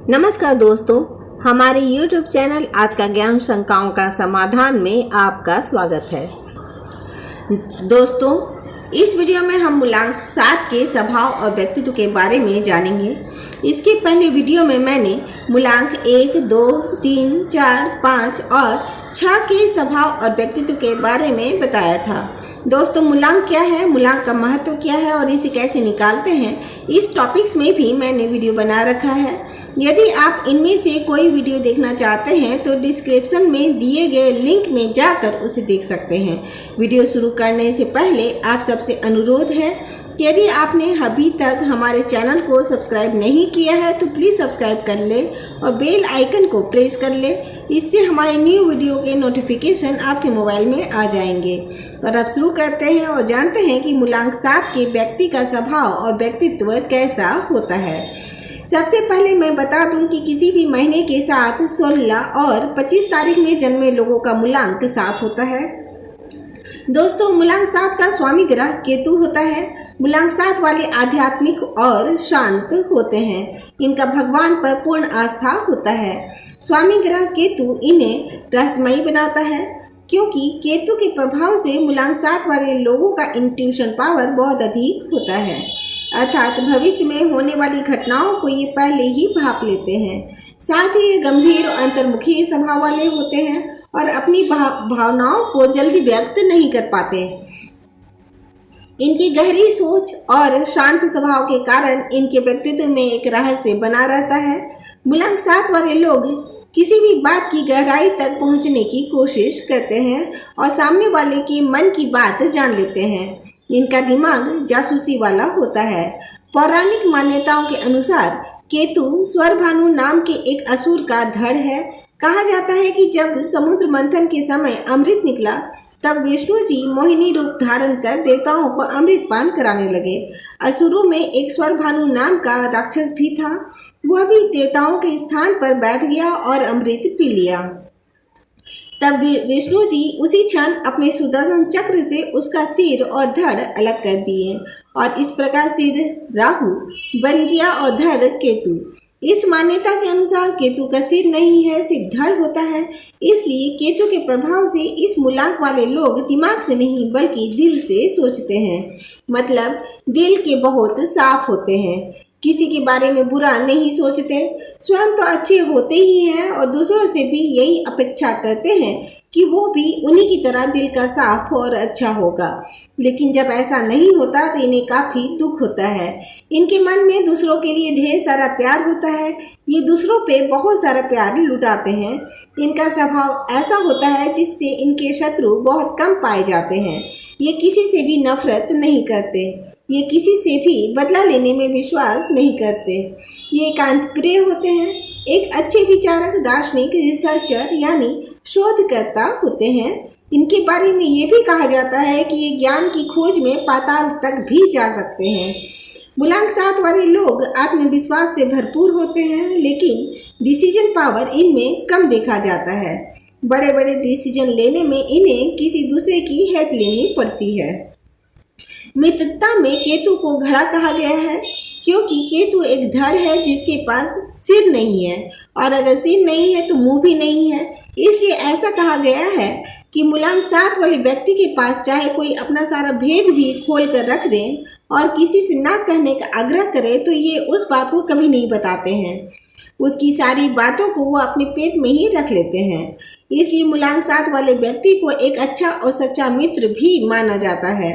नमस्कार दोस्तों, हमारे YouTube चैनल आज का ज्ञान शंकाओं का समाधान में आपका स्वागत है। दोस्तों, इस वीडियो में हम मूलांक 7 के स्वभाव और व्यक्तित्व के बारे में जानेंगे। इसके पहले वीडियो में मैंने मूलांक 1, 2, 3, 4, 5 और 6 के स्वभाव और व्यक्तित्व के बारे में बताया था। दोस्तों, मूलांक क्या है, मूलांक का महत्व क्या है और इसे कैसे निकालते हैं, इस टॉपिक्स में भी मैंने वीडियो बना रखा है। यदि आप इनमें से कोई वीडियो देखना चाहते हैं तो डिस्क्रिप्शन में दिए गए लिंक में जाकर उसे देख सकते हैं। वीडियो शुरू करने से पहले आप सबसे अनुरोध है कि यदि आपने अभी तक हमारे चैनल को सब्सक्राइब नहीं किया है तो प्लीज़ सब्सक्राइब कर ले और बेल आइकन को प्रेस कर ले। इससे हमारे न्यू वीडियो के नोटिफिकेशन आपके मोबाइल में आ जाएंगे। और अब शुरू करते हैं और जानते हैं कि मूलांक 7 के व्यक्ति का स्वभाव और व्यक्तित्व कैसा होता है। सबसे पहले मैं बता दूं कि किसी भी महीने के साथ 16 और 25 तारीख में जन्मे लोगों का मूलांक 7 होता है। दोस्तों, मूलांक 7 का स्वामी ग्रह केतु होता है। मूलांक 7 वाले आध्यात्मिक और शांत होते हैं। इनका भगवान पर पूर्ण आस्था होता है। स्वामी ग्रह केतु इन्हें रहस्यमयी बनाता है, क्योंकि केतु के प्रभाव से मूलांक 7 वाले लोगों का इंट्यूशन पावर बहुत अधिक होता है, अर्थात भविष्य में होने वाली घटनाओं को ये पहले ही भांप लेते हैं। साथ ही ये गंभीर और अंतर्मुखी स्वभाव वाले होते हैं और अपनी भावनाओं को जल्दी व्यक्त नहीं कर पाते। इनकी गहरी सोच और शांत स्वभाव के कारण इनके व्यक्तित्व में एक रहस्य बना रहता है। मूलांक 7 वाले लोग किसी भी बात की गहराई तक पहुंचने की कोशिश करते हैं और सामने वाले के मन की बात जान लेते हैं। इनका दिमाग जासूसी वाला होता है। पौराणिक मान्यताओं के अनुसार केतु स्वरभानु नाम के एक असुर का धड़ है। कहा जाता है कि जब समुद्र मंथन के समय अमृत निकला तब विष्णु जी मोहिनी रूप धारण कर देवताओं को अमृत पान कराने लगे। असुरों में एक स्वरभानु नाम का राक्षस भी था। वह भी देवताओं के स्थान पर बैठ गया और अमृत पी लिया। तब विष्णु जी उसी क्षण अपने सुदर्शन चक्र से उसका सिर और धड़ अलग कर दिए और इस प्रकार सिर राहु बन गया और धड़ केतु। इस मान्यता के अनुसार केतु का सिर नहीं है, सिर्फ धड़ होता है। इसलिए केतु के प्रभाव से इस मूलांक वाले लोग दिमाग से नहीं बल्कि दिल से सोचते हैं, मतलब दिल के बहुत साफ होते हैं। किसी के बारे में बुरा नहीं सोचते। स्वयं तो अच्छे होते ही हैं और दूसरों से भी यही अपेक्षा करते हैं कि वो भी उन्हीं की तरह दिल का साफ और अच्छा होगा। लेकिन जब ऐसा नहीं होता तो इन्हें काफ़ी दुख होता है। इनके मन में दूसरों के लिए ढेर सारा प्यार होता है। ये दूसरों पे बहुत सारा प्यार लुटाते हैं। इनका स्वभाव ऐसा होता है जिससे इनके शत्रु बहुत कम पाए जाते हैं। ये किसी से भी नफरत नहीं करते। ये किसी से भी बदला लेने में विश्वास नहीं करते। ये एकांत प्रिय होते हैं। एक अच्छे विचारक, दार्शनिक, रिसर्चर यानी शोधकर्ता होते हैं। इनके बारे में ये भी कहा जाता है कि ये ज्ञान की खोज में पाताल तक भी जा सकते हैं। मूलांक 7 वाले लोग आत्मविश्वास से भरपूर होते हैं, लेकिन डिसीजन पावर इनमें कम देखा जाता है। बड़े बड़े डिसीजन लेने में इन्हें किसी दूसरे की हेल्प लेनी पड़ती है। मित्रता में केतु को घड़ा कहा गया है, क्योंकि केतु एक धड़ है जिसके पास सिर नहीं है, और अगर सिर नहीं है तो मुंह भी नहीं है। इसलिए ऐसा कहा गया है कि मूलांक 7 वाले व्यक्ति के पास चाहे कोई अपना सारा भेद भी खोल कर रख दे और किसी से ना कहने का आग्रह करे तो ये उस बात को कभी नहीं बताते हैं। उसकी सारी बातों को वो अपने पेट में ही रख लेते हैं। इसलिए मूलांक 7 वाले व्यक्ति को एक अच्छा और सच्चा मित्र भी माना जाता है।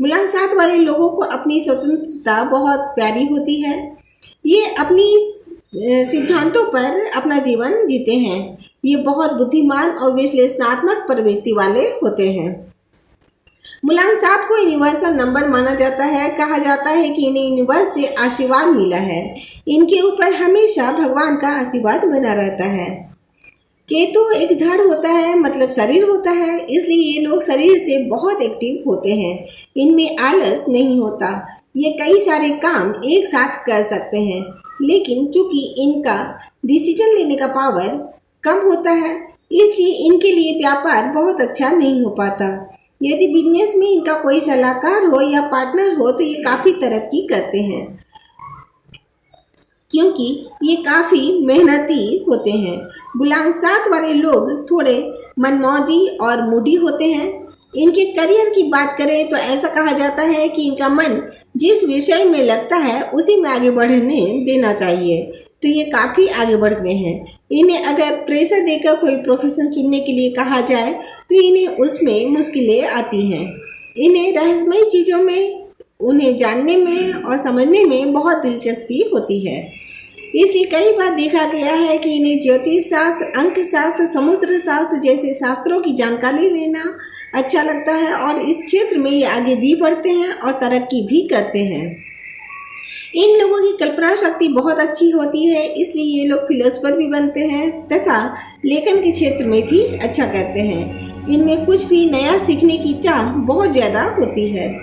मूलांक 7 वाले लोगों को अपनी स्वतंत्रता बहुत प्यारी होती है। ये अपनी सिद्धांतों पर अपना जीवन जीते हैं। ये बहुत बुद्धिमान और विश्लेषणात्मक प्रवृत्ति वाले होते हैं। मूलांक 7 को यूनिवर्सल नंबर माना जाता है। कहा जाता है कि इन्हें यूनिवर्स से आशीर्वाद मिला है। इनके ऊपर हमेशा भगवान का आशीर्वाद बना रहता है। केतु एक धड़ होता है, मतलब शरीर होता है। इसलिए ये लोग शरीर से बहुत एक्टिव होते हैं। इनमें आलस नहीं होता। ये कई सारे काम एक साथ कर सकते हैं, लेकिन चूंकि इनका डिसीजन लेने का पावर कम होता है, इसलिए इनके लिए व्यापार बहुत अच्छा नहीं हो पाता। यदि बिजनेस में इनका कोई सलाहकार हो या पार्टनर हो तो ये काफ़ी तरक्की करते हैं। क्योंकि ये काफ़ी मेहनती होते हैं। बुलांक 7 वाले लोग थोड़े मनमौजी और मूडी होते हैं। इनके करियर की बात करें तो ऐसा कहा जाता है कि इनका मन जिस विषय में लगता है उसी में आगे बढ़ने देना चाहिए, तो ये काफ़ी आगे बढ़ते हैं। इन्हें अगर प्रेशर देकर कोई प्रोफेशन चुनने के लिए कहा जाए तो इन्हें उसमें मुश्किलें आती हैं। इन्हें रहस्यमयी चीज़ों में उन्हें जानने में और समझने में बहुत दिलचस्पी होती है। इसलिए कई बार देखा गया है कि इन्हें ज्योतिष शास्त्र, अंक शास्त्र, समुद्र शास्त्र जैसे शास्त्रों की जानकारी लेना अच्छा लगता है और इस क्षेत्र में ये आगे भी बढ़ते हैं और तरक्की भी करते हैं। इन लोगों की कल्पना शक्ति बहुत अच्छी होती है, इसलिए ये लोग फिलोसोफर भी बनते हैं तथा लेखन के क्षेत्र में भी अच्छा करते हैं। इनमें कुछ भी नया सीखने की चाह बहुत ज़्यादा होती है।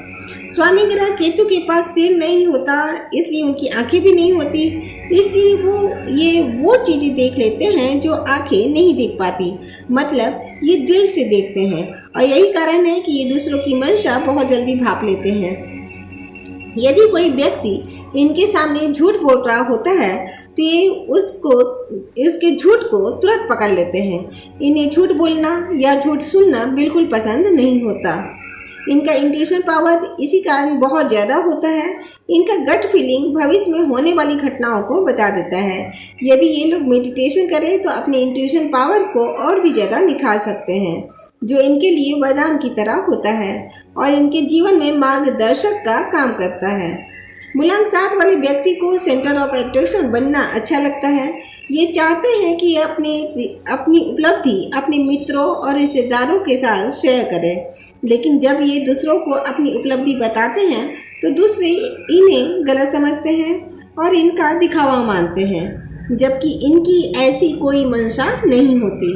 स्वामी ग्रह केतु के पास सिर नहीं होता, इसलिए उनकी आंखें भी नहीं होती, इसलिए वो चीज़ें देख लेते हैं जो आंखें नहीं देख पाती, मतलब ये दिल से देखते हैं। और यही कारण है कि ये दूसरों की मंशा बहुत जल्दी भाप लेते हैं। यदि कोई व्यक्ति इनके सामने झूठ बोल रहा होता है तो ये उसके झूठ को तुरंत पकड़ लेते हैं। इन्हें झूठ बोलना या झूठ सुनना बिल्कुल पसंद नहीं होता। इनका इंट्यूशन पावर इसी कारण बहुत ज़्यादा होता है। इनका गट फीलिंग भविष्य में होने वाली घटनाओं को बता देता है। यदि ये लोग मेडिटेशन करें तो अपने इंट्यूशन पावर को और भी ज़्यादा निखार सकते हैं, जो इनके लिए वरदान की तरह होता है और इनके जीवन में मार्गदर्शक का काम करता है। बुलांक 7 वाले व्यक्ति को सेंटर ऑफ अट्रैक्शन बनना अच्छा लगता है। ये चाहते हैं कि अपनी उपलब्धि अपने मित्रों और रिश्तेदारों के साथ शेयर करें, लेकिन जब ये दूसरों को अपनी उपलब्धि बताते हैं तो दूसरे इन्हें गलत समझते हैं और इनका दिखावा मानते हैं, जबकि इनकी ऐसी कोई मंशा नहीं होती।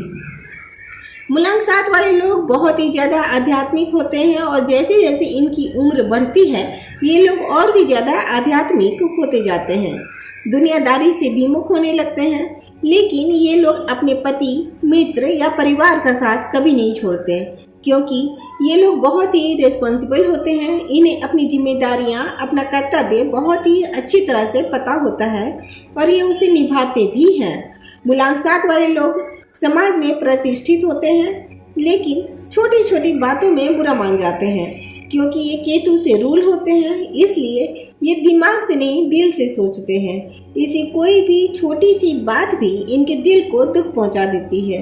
बुलांक 7 वाले लोग बहुत ही ज़्यादा आध्यात्मिक होते हैं और जैसे जैसे इनकी उम्र बढ़ती है ये लोग और भी ज़्यादा आध्यात्मिक होते जाते हैं, दुनियादारी से विमुख होने लगते हैं। लेकिन ये लोग अपने पति, मित्र या परिवार का साथ कभी नहीं छोड़ते, क्योंकि ये लोग बहुत ही रिस्पॉन्सिबल होते हैं। इन्हें अपनी जिम्मेदारियां, अपना कर्तव्य बहुत ही अच्छी तरह से पता होता है और ये उसे निभाते भी हैं। बुलांक 7 वाले लोग समाज में प्रतिष्ठित होते हैं, लेकिन छोटी छोटी बातों में बुरा मान जाते हैं, क्योंकि ये केतु से रूल होते हैं, इसलिए ये दिमाग से नहीं दिल से सोचते हैं। इसे कोई भी छोटी सी बात भी इनके दिल को दुख पहुंचा देती है।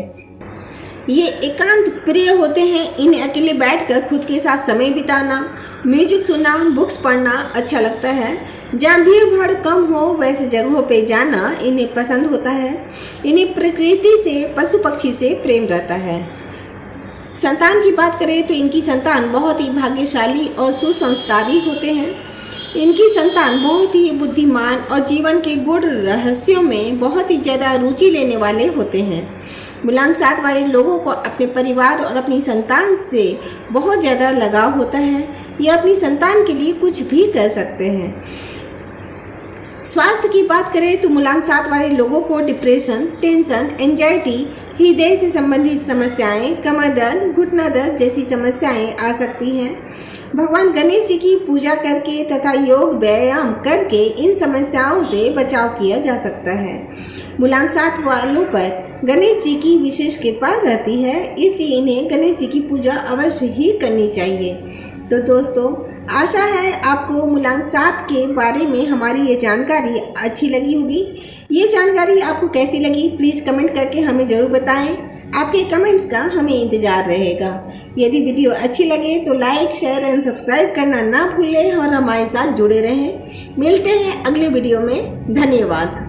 ये एकांत प्रिय होते हैं। इन्हें अकेले बैठकर खुद के साथ समय बिताना, म्यूजिक सुनना, बुक्स पढ़ना अच्छा लगता है। जहाँ भीड़ भाड़ कम हो वैसे जगहों पे जाना इन्हें पसंद होता है। इन्हें प्रकृति से, पशु पक्षी से प्रेम रहता है। संतान की बात करें तो इनकी संतान बहुत ही भाग्यशाली और सुसंस्कारी होते हैं। इनकी संतान बहुत ही बुद्धिमान और जीवन के गूढ़ रहस्यों में बहुत ही ज़्यादा रुचि लेने वाले होते हैं। बुलांक 7 वाले लोगों को अपने परिवार और अपनी संतान से बहुत ज़्यादा लगाव होता है। ये अपनी संतान के लिए कुछ भी कर सकते हैं। स्वास्थ्य की बात करें तो बुलांक 7 वाले लोगों को डिप्रेशन, टेंशन, एंजाइटी, हृदय से संबंधित समस्याएं, कमर दर्द, घुटना दर्द जैसी समस्याएं आ सकती हैं। भगवान गणेश जी की पूजा करके तथा योग व्यायाम करके इन समस्याओं से बचाव किया जा सकता है। बुलांक 7 वालों पर गणेश जी की विशेष कृपा रहती है, इसलिए इन्हें गणेश जी की पूजा अवश्य ही करनी चाहिए। तो दोस्तों, आशा है आपको बुलांक 7 के बारे में हमारी ये जानकारी अच्छी लगी होगी। ये जानकारी आपको कैसी लगी प्लीज़ कमेंट करके हमें ज़रूर बताएं। आपके कमेंट्स का हमें इंतज़ार रहेगा। यदि वीडियो अच्छी लगे तो लाइक, शेयर एंड सब्सक्राइब करना ना भूलें और हमारे साथ जुड़े रहें। मिलते हैं अगले वीडियो में। धन्यवाद।